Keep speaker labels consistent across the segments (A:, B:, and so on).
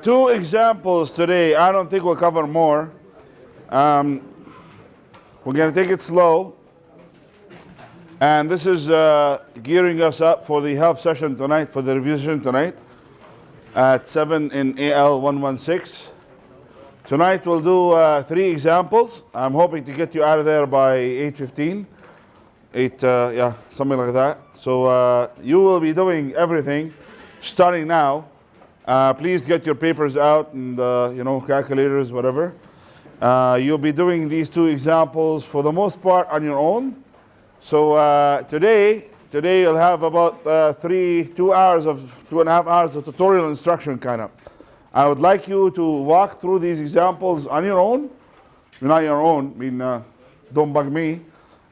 A: Two examples today. I don't think we'll cover more. We're going to take it slow. And this is gearing us up for the help session tonight, for the revision tonight at 7 in AL 116. Tonight we'll do 3 examples. I'm hoping to get you out of there by 8:15. Yeah, something like that. So you will be doing everything starting now. Please get your papers out and calculators, whatever. You'll be doing these 2 examples for the most part on your own. So today you'll have about 2.5 hours of tutorial instruction kind of. I would like you to walk through these examples on your own. Not your own, I mean, don't bug me.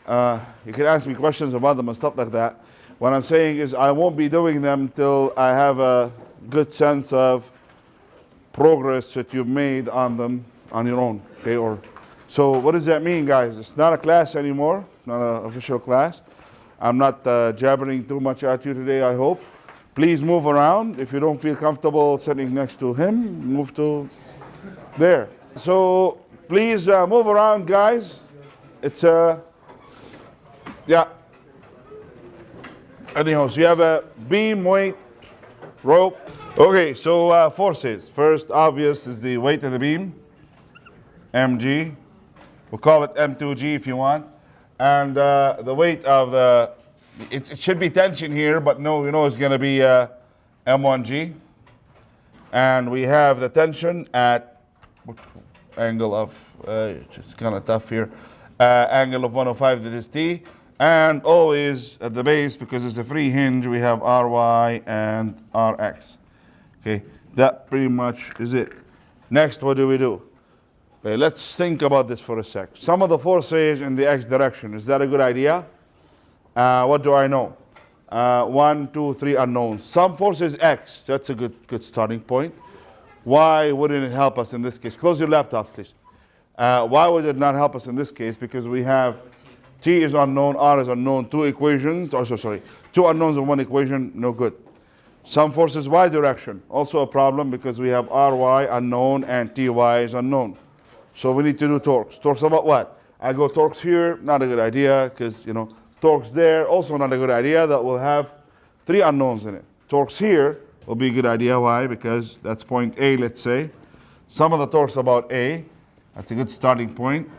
A: You can ask me questions about them and stuff like that. What I'm saying is I won't be doing them till I have a good sense of progress that you've made on them on your own. Okay, so what does that mean, guys? It's not a class anymore, not an official class. I'm not jabbering too much at you today, I hope. Please move around. If you don't feel comfortable sitting next to him, move to there. So please move around, guys. It's yeah. Anyhow, so you have a beam, weight, rope. Okay, so forces. First, obvious is the weight of the beam, mg. We'll call it m2g if you want. And the weight of the, it should be tension here, but no, you know it's going to be m1g. And we have the tension at angle of, it's kind of tough here, angle of 105 to this t. And always at the base, because it's a free hinge, we have ry and rx. Okay, that pretty much is it. Next, what do we do? Okay, let's think about this for a sec. Some of the forces in the x direction, is that a good idea? What do I know? 1, 2, 3 unknowns. Some forces x, that's a good starting point. Why wouldn't it help us in this case? Close your laptop, please. Why would it not help us in this case? Because we have t is unknown, r is unknown, 2 equations, also sorry, 2 unknowns in 1 equation, no good. Some forces y direction, also a problem because we have ry unknown and ty is unknown. So we need to do torques. Torques about what? I go torques here, not a good idea because, torques there, also not a good idea. That will have 3 unknowns in it. Torques here will be a good idea. Why? Because that's point A, let's say. Some of the torques about A, that's a good starting point,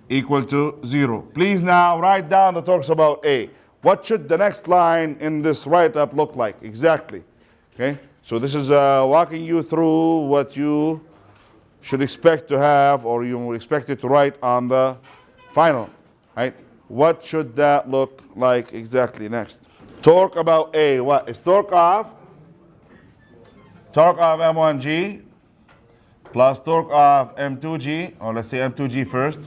A: equal to 0. Please now write down the torques about A. What should the next line in this write-up look like? Exactly. Okay? So this is walking you through what you should expect to have, or you will expect it to write on the final. Right? What should that look like exactly next? Torque about A. What is torque of? Torque of M1G plus torque of M2G, or let's say M2G first,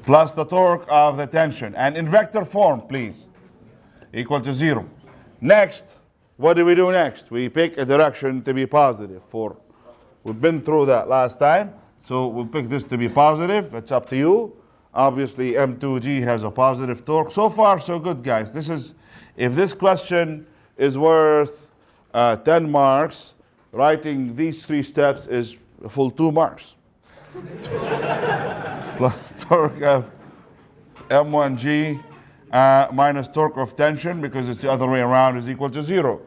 A: plus the torque of the tension. And in vector form, please, equal to 0. Next, what do we do next? We pick a direction to be positive. We've been through that last time, so we'll pick this to be positive. It's up to you. Obviously, M2G has a positive torque. So far, so good, guys. If this question is worth 10 marks, writing these 3 steps is a full 2 marks. Plus torque of M1G minus torque of tension, because it's the other way around, is equal to 0.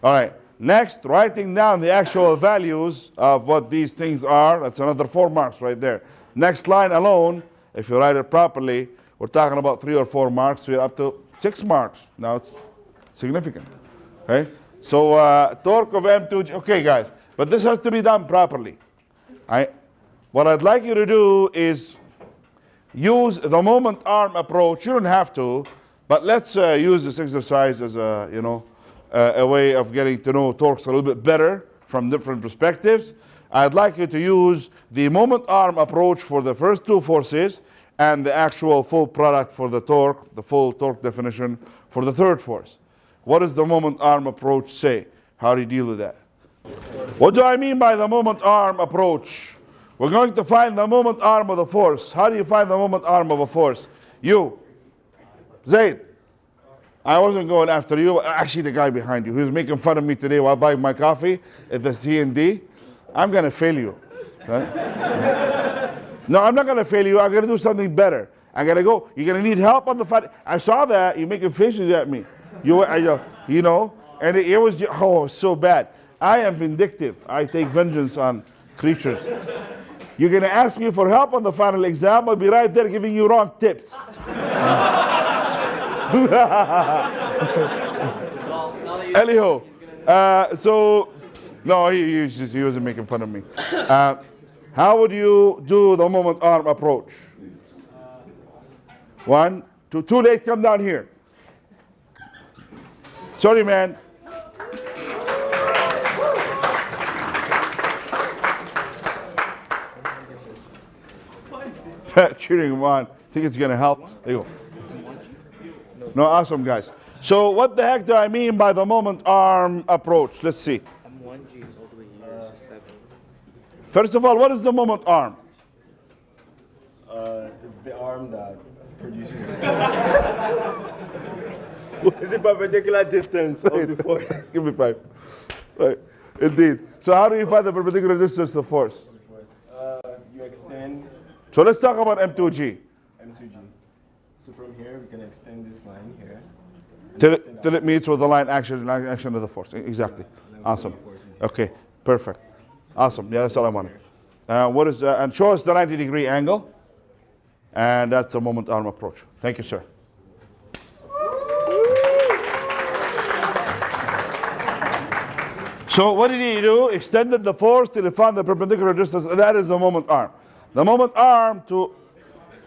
A: All right. Next, writing down the actual values of what these things are. That's another 4 marks right there. Next line alone, if you write it properly, we're talking about 3 or 4 marks. We're up to 6 marks. Now it's significant. Okay. So torque of M2G. Okay, guys. But this has to be done properly. All right. What I'd like you to do is use the moment arm approach. You don't have to, but let's use this exercise as a way of getting to know torques a little bit better from different perspectives. I'd like you to use the moment arm approach for the first two forces and the actual full product for the torque, the full torque definition for the third force. What does the moment arm approach say? How do you deal with that? What do I mean by the moment arm approach? We're going to find the moment arm of the force. How do you find the moment arm of a force? You, Zaid. I wasn't going after you. Actually, the guy behind you, he was making fun of me today while buying my coffee at the C&D. I'm going to fail you. Right? No, I'm not going to fail you. I'm going to do something better. I'm going to go. You're going to need help on the fight. I saw that. You're making faces at me. You know, and it was so bad. I am vindictive. I take vengeance on creatures. You're going to ask me for help on the final exam. I'll be right there giving you wrong tips. Anyhow, so no, he wasn't making fun of me. How would you do the moment arm approach? 1, 2, too late. Come down here. Sorry, man. Cheering him on. Think it's gonna help? There you go. No, awesome, guys. So what the heck do I mean by the moment arm approach? Let's see.
B: M1G all the way here is 7.
A: First of all, what is the moment arm?
C: It's the arm that produces It's a perpendicular distance of the force.
A: Give me 5. Right. Indeed. So how do you find the perpendicular distance of force?
C: You extend
A: So let's talk about M2G.
C: M2G. So from here, we can extend this line here.
A: Till it meets with the line action of the force. Exactly. Awesome. Okay. Perfect. Awesome. Yeah, that's all I wanted. And show us the 90-degree angle. And that's the moment arm approach. Thank you, sir. So what did he do? Extended the force till he found the perpendicular distance. That is the moment arm. The moment arm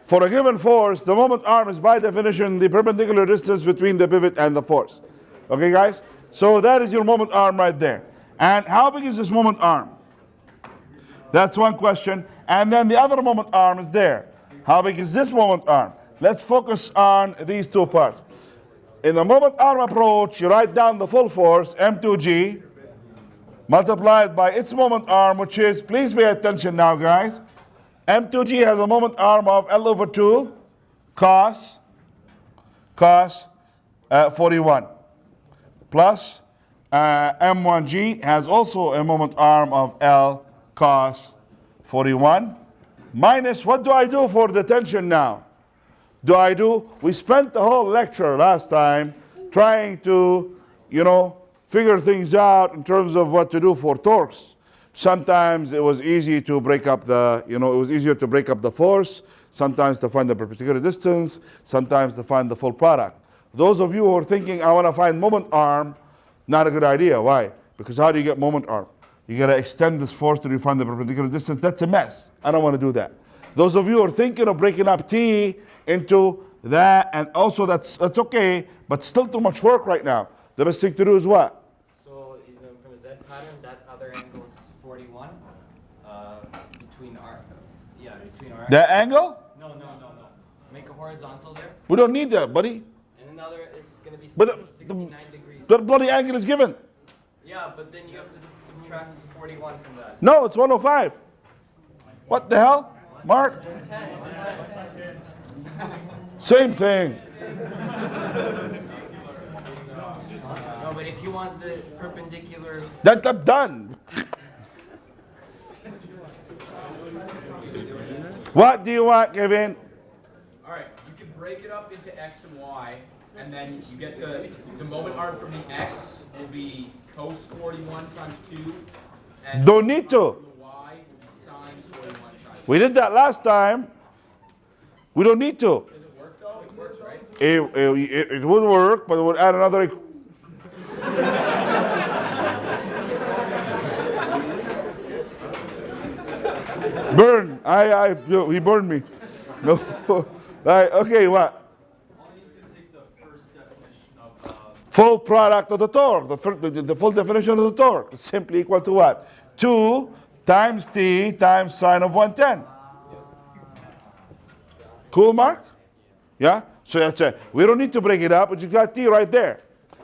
A: for a given force, the moment arm is by definition the perpendicular distance between the pivot and the force. Okay, guys? So that is your moment arm right there. And how big is this moment arm? That's one question. And then the other moment arm is there. How big is this moment arm? Let's focus on these two parts. In the moment arm approach, you write down the full force, M2G, multiplied by its moment arm, which is, please pay attention now, guys. M2G has a moment arm of L over 2 cos 41. Plus M1G has also a moment arm of L cos 41. Minus, what do I do for the tension now? We spent the whole lecture last time trying to, figure things out in terms of what to do for torques. Sometimes it was easy to break up it was easier to break up the force, sometimes to find the perpendicular distance, sometimes to find the full product. Those of you who are thinking, I want to find moment arm, not a good idea. Why? Because how do you get moment arm? You got to extend this force till you find the perpendicular distance. That's a mess. I don't want to do that. Those of you who are thinking of breaking up T into that, and also that's okay, but still too much work right now. The best thing to do is what?
B: So from a Z pattern, that other angle is 41 between our.
A: That angle?
B: No. Make a horizontal there.
A: We don't need that, buddy.
B: And another is going to be
A: But
B: 69 degrees.
A: the bloody angle is given.
B: Yeah, but then you have to subtract 41 from that.
A: No, it's 105. What the hell? Mark?
B: 10.
A: Same thing.
B: No, but if you want the perpendicular.
A: That I'm done. What do you want, Kevin?
D: All right, you can break it up into X and Y, and then you get the moment arm from the X will be cos 41 times 2. And
A: Don't need to.
D: The Y will be sine 41 times 2.
A: We did that last time. We don't need to.
D: Does it work though? It works, right?
A: It would work, but it would add another. Burn. He burned me. No. Right, okay, what?
D: All you need to take the first definition of
A: full product of the torque, the full definition of the torque. It's simply equal to what? 2 times T times sine of 110. Cool, Mark? Yeah? So that's it. We don't need to break it up, but you got T right there.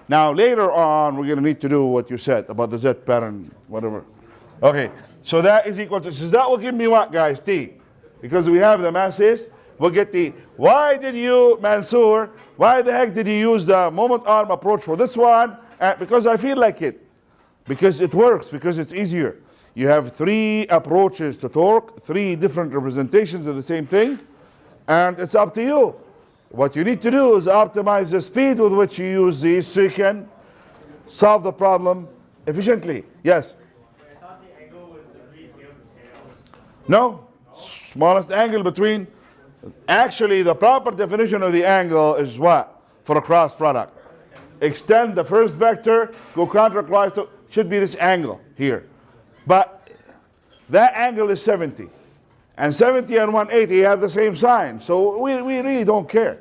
A: Now, later on, we're going to need to do what you said about the Z pattern, whatever. Okay, so that is equal to, so that will give me what, guys? T. Because we have the masses, we'll get T. Why did you, Mansoor, why the heck did you use the moment arm approach for this one? Because I feel like it. Because it works, because it's easier. You have 3 approaches to torque, 3 different representations of the same thing, and it's up to you. What you need to do is optimize the speed with which you use these so you can solve the problem efficiently. Yes?
E: I thought the angle was the 3 tail to tail.
A: No. Smallest angle between. Actually, the proper definition of the angle is what? For a cross product. Extend the first vector, go counterclockwise, so should be this angle here. But that angle is 70. And 70 and 180 have the same sign. So we really don't care.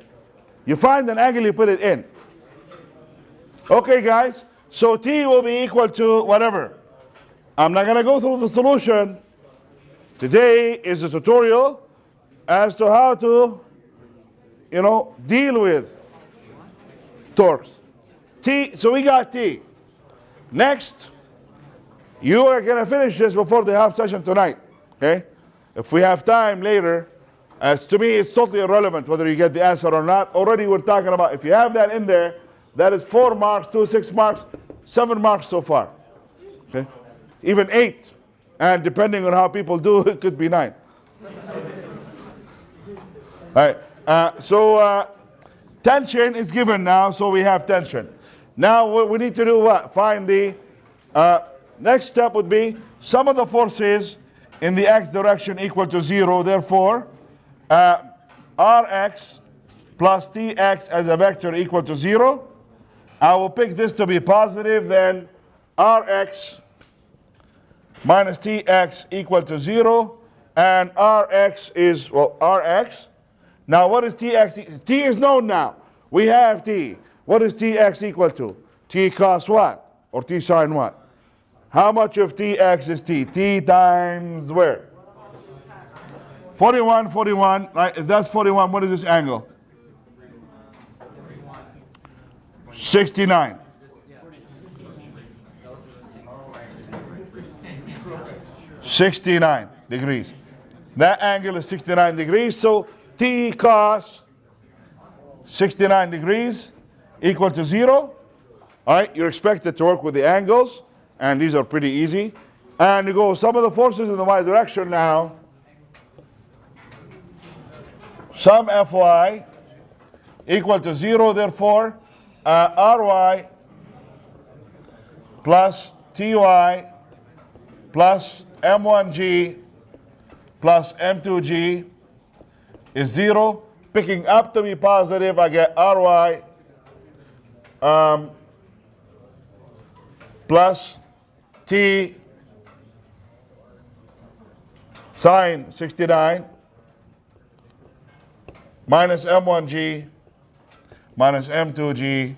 A: You find an angle, you put it in. Okay, guys. So T will be equal to whatever. I'm not going to go through the solution. Today is a tutorial as to how to, deal with torques. T, so we got T. Next, you are going to finish this before the half session tonight. Okay? If we have time later, as to me, it's totally irrelevant whether you get the answer or not. Already we're talking about, if you have that in there, that is 4 marks, 2, 6 marks, 7 marks so far. Okay? Even 8. And depending on how people do, it could be 9. All right. So tension is given now, so we have tension. Now what we need to do what? Find the next step would be sum of the forces in the x direction equal to 0. Therefore, Rx plus Tx as a vector equal to 0. I will pick this to be positive, then Rx minus Tx equal to 0. And Rx is, well, Rx. Now what is Tx? T is known now. We have T. What is Tx equal to? T cos what? Or T sine what? How much of Tx is T? T times where? 41, 41. Right? If that's 41, what is this angle? 69. 69 degrees. That angle is 69 degrees. So T cos 69 degrees equal to 0. All right, you're expected to work with the angles. And these are pretty easy. And you go sum of the forces in the y direction now. Sum Fy equal to 0. Therefore, Ry plus Ty plus M1G plus M2G is 0. Picking up to be positive, I get Ry plus T sine 69 minus M1G minus M2G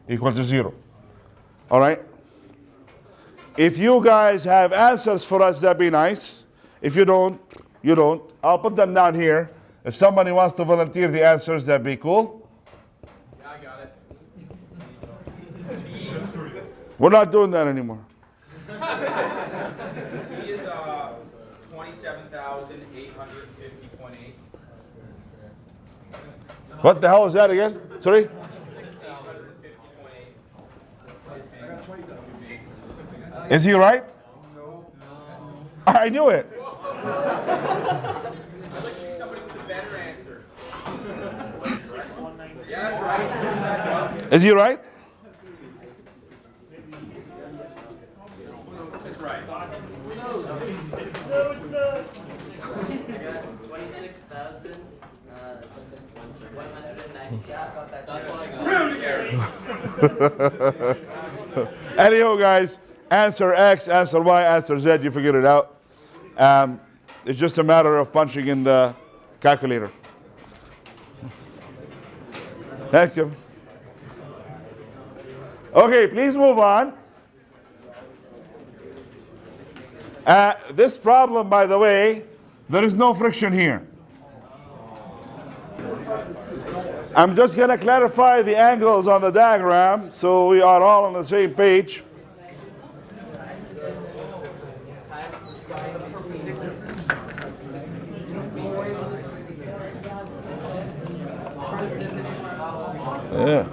A: equal to 0. All right? If you guys have answers for us, that'd be nice. If you don't, you don't. I'll put them down here. If somebody wants to volunteer the answers, that'd be cool.
D: Yeah, I got it.
A: We're not doing that anymore.
D: T is 27,850.8.
A: What the hell is that again? Sorry?
D: 850.8.
A: Is he right? No. I knew it.
D: I'd like to see somebody with a better answer. Yeah, that's right.
A: Is he right?
D: That's right.
B: I got 26,196. That's what I got.
A: Anyhow, guys, answer X, answer Y, answer Z, you figured it out. It's just a matter of punching in the calculator. Thanks, Kevin. Okay, please move on. This problem, by the way, there is no friction here. I'm just going to clarify the angles on the diagram so we are all on the same page. Yeah.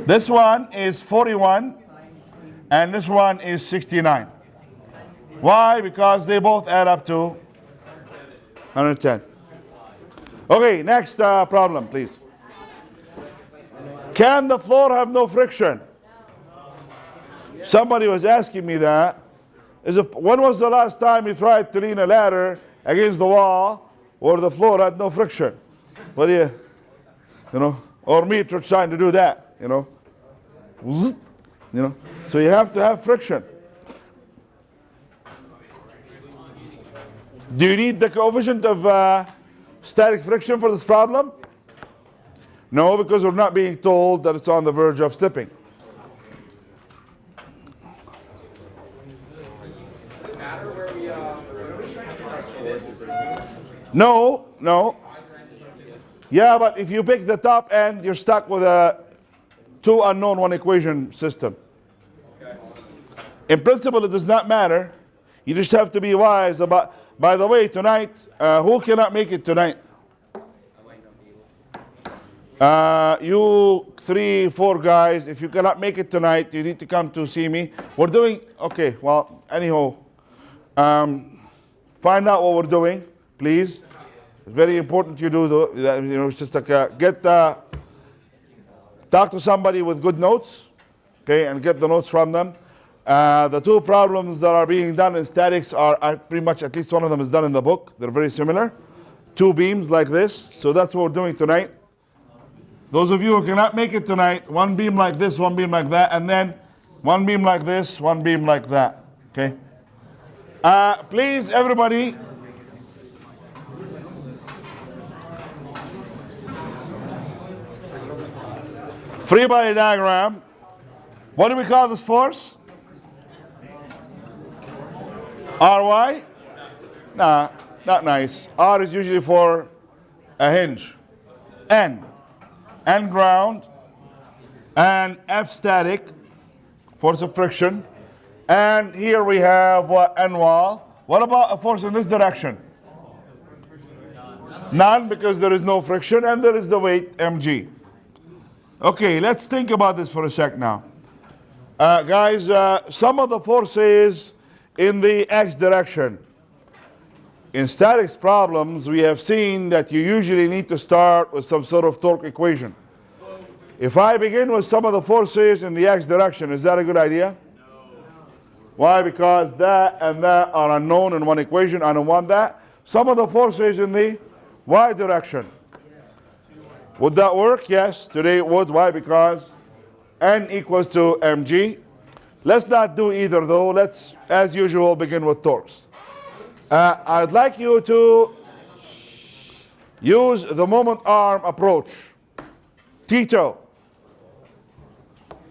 A: This one is 41 and this one is 69. Why? Because they both add up to 110. Okay, next problem, please. Can the floor have no friction? Somebody was asking me that. When was the last time you tried to lean a ladder against the wall where the floor had no friction? What do you know, or me trying to do that, you know? So you have to have friction. Do you need the coefficient of static friction for this problem? No, because we're not being told that it's on the verge of slipping. No, no. Yeah, but if you pick the top end, you're stuck with a two unknown one equation system. In principle, it does not matter. You just have to be wise about. By the way, tonight, who cannot make it tonight? You 3, 4 guys, if you cannot make it tonight, you need to come to see me. We're doing, okay, well, anyhow, find out what we're doing, please. It's very important you do, it's just like, talk to somebody with good notes, okay, and get the notes from them. The two problems that are being done in statics are pretty much, at least one of them is done in the book. They're very similar. 2 beams like this. So that's what we're doing tonight. Those of you who cannot make it tonight, 1 beam like this, 1 beam like that, and then 1 beam like this, 1 beam like that. Okay? Please, everybody. Free body diagram. What do we call this force? RY? Nah, not nice. R is usually for a hinge. N ground, and F static, force of friction. And here we have what? N wall. What about a force in this direction? None, because there is no friction and there is the weight mg. Okay, let's think about this for a sec now. Guys, some of the forces in the x direction. In statics problems, we have seen that you usually need to start with some sort of torque equation. If I begin with some of the forces in the x direction, is that a good idea? No. Why? Because that and that are unknown in one equation. I don't want that. Some of the forces in the y direction. Would that work? Yes, today it would. Why? Because n equals to mg. Let's not do either though. Let's, as usual, begin with torques. I'd like you to use the moment arm approach. Tito.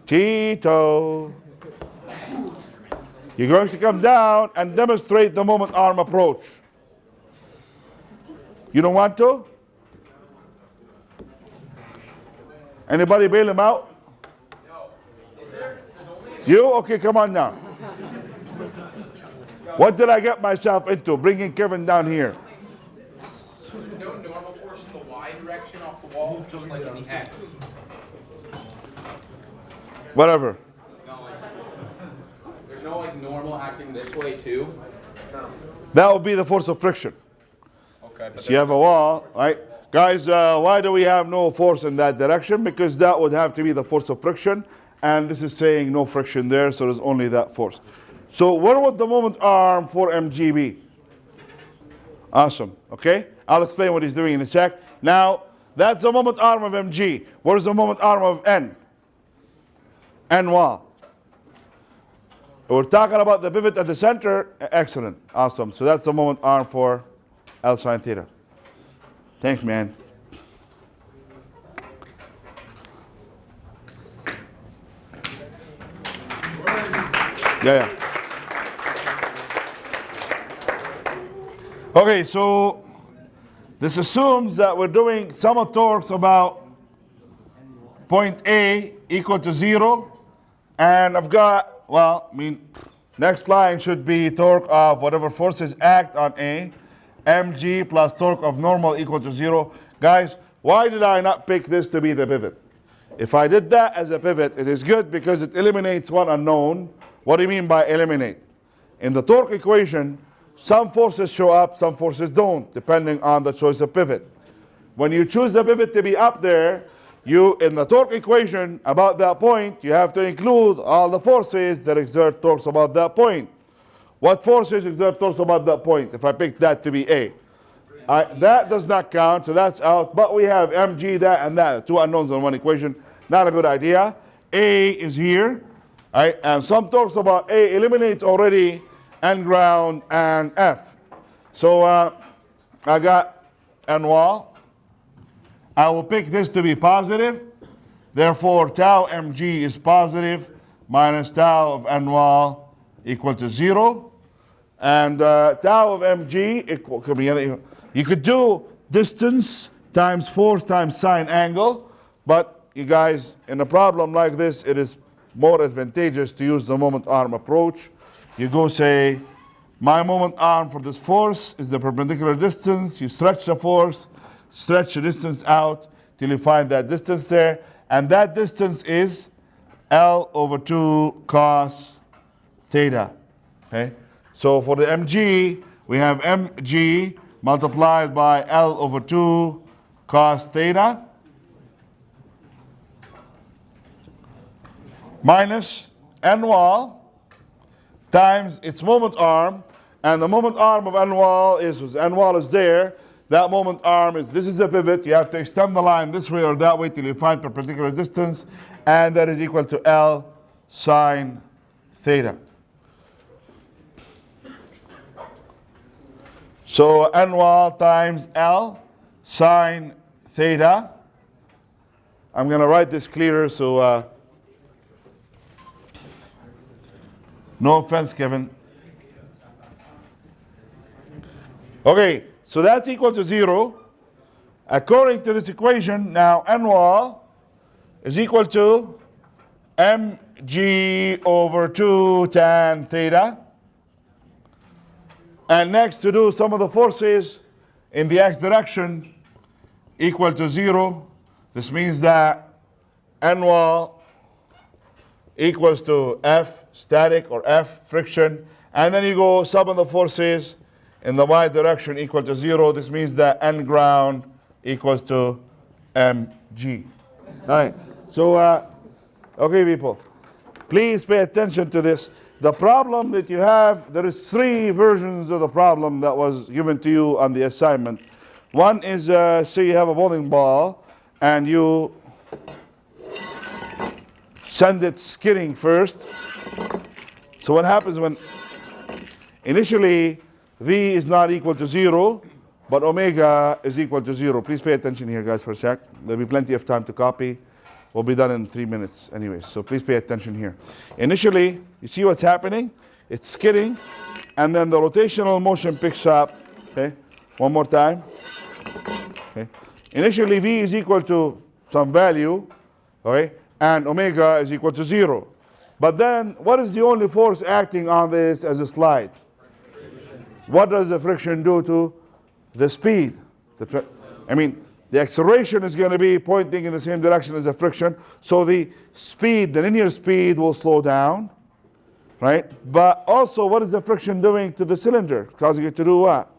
A: Tito. You're going to come down and demonstrate the moment arm approach. You don't want to? Anybody bail him out?
D: No.
A: You? Okay, come on now. What did I get myself into? Bringing Kevin down here.
D: There's no normal force in the y direction off the walls, just like in the x.
A: Whatever.
D: There's no like normal acting this way too.
A: That would be the force of friction.
D: Okay. But
A: So you have a wall, right? Guys, why do we have no force in that direction? Because that would have to be the force of friction. And this is saying no friction there, so there's only that force. So where would the moment arm for mg be? Awesome, okay? I'll explain what he's doing in a sec. Now, that's the moment arm of mg. Where's the moment arm of n? N wall. We're talking about the pivot at the center. Excellent, awesome. So that's the moment arm for L sine theta. Thanks, man. Yeah, yeah. Okay, so this assumes that we're doing sum of torques about point A equal to 0. And I've got, well, I mean, next line should be torque of whatever forces act on A, mg plus torque of normal equal to 0. Guys, why did I not pick this to be the pivot? If I did that as a pivot, it is good because it eliminates one unknown. What do you mean by eliminate? In the torque equation, some forces show up, some forces don't, depending on the choice of pivot. When you choose the pivot to be up there, you, in the torque equation about that point, you have to include all the forces that exert torques about that point. What forces exert torques about that point? If I pick that to be A. That does not count, so that's out. But we have mg, that, and that. Two unknowns on one equation. Not a good idea. A is here. Right? And some torques about A eliminates already N ground and F. So I got N wall. I will pick this to be positive. Therefore, tau mg is positive minus tau of N wall equal to 0. And tau of mg equal, you could do distance times force times sine angle, but you guys, in a problem like this, it is more advantageous to use the moment arm approach. You go say, my moment arm for this force is the perpendicular distance. You stretch the force, stretch the distance out till you find that distance there. And that distance is L over 2 cos theta. Okay? So for the mg, we have mg multiplied by L over 2 cos theta minus N wall times its moment arm, and the moment arm of N wall is there. That moment arm is, this is the pivot. You have to extend the line this way or that way till you find perpendicular distance, and that is equal to L sine theta. So N wall times L sine theta. I'm going to write this clearer, so no offense, Kevin. Okay, so that's equal to 0. According to this equation, now N wall is equal to mg over 2 tan theta. And next, to do some of the forces in the x direction equal to 0. This means that N wall equals to F static or F friction. And then you go sum of the forces in the y direction equal to 0. This means that N ground equals to mg. All right. So, okay, people, please pay attention to this. The problem that you have, there is 3 versions of the problem that was given to you on the assignment. One is, say you have a bowling ball and you send it skidding first. So what happens when initially V is not equal to 0, but omega is equal to 0. Please pay attention here, guys, for a sec. There'll be plenty of time to copy. We'll be done in 3 minutes anyway, so please pay attention here. Initially, you see what's happening? It's skidding, and then the rotational motion picks up. Okay, one more time. Okay, initially V is equal to some value, okay, and omega is equal to 0. But then, what is the only force acting on this as a slide? What does the friction do to the speed? The acceleration is going to be pointing in the same direction as the friction, so the speed, the linear speed, will slow down, right? But also, what is the friction doing to the cylinder? Causing it to do what?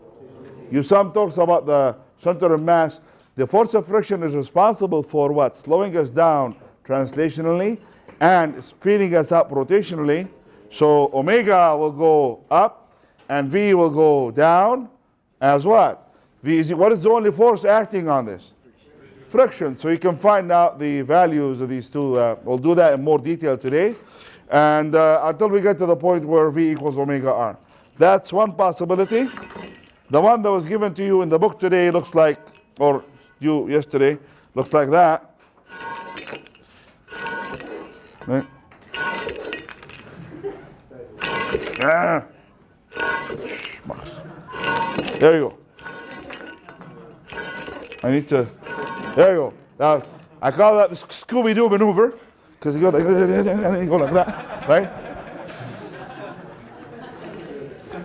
A: You some talks about the center of mass. The force of friction is responsible for what? Slowing us down translationally and speeding us up rotationally. So omega will go up and V will go down as what? What is the only force acting on this? Friction. So you can find out the values of these two. We'll do that in more detail today. And until we get to the point where V equals omega R. That's one possibility. The one that was given to you in the book today looks like, or you yesterday, looks like that. Right? Ah. There you go. I need to. There you go. Now, I call that the Scooby-Doo maneuver because you go like and you go like that, right?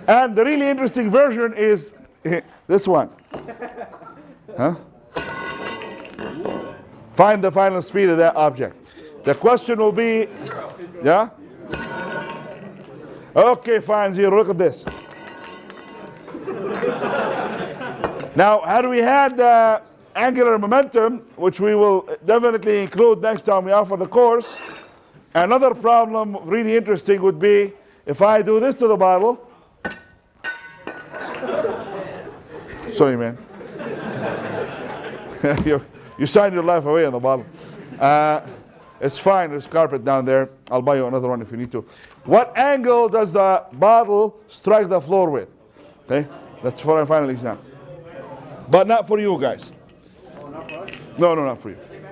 A: And the really interesting version is this one. Huh? Find the final speed of that object. The question will be, yeah? Okay, fine, 0. Look at this. Now, had we had angular momentum, which we will definitely include next time we offer the course, another problem really interesting would be if I do this to the bottle. Sorry, man. You signed your life away on the bottle. It's fine. There's carpet down there. I'll buy you another one if you need to. What angle does the bottle strike the floor with? Okay, that's for our final exam. But not for you guys. No, not for you.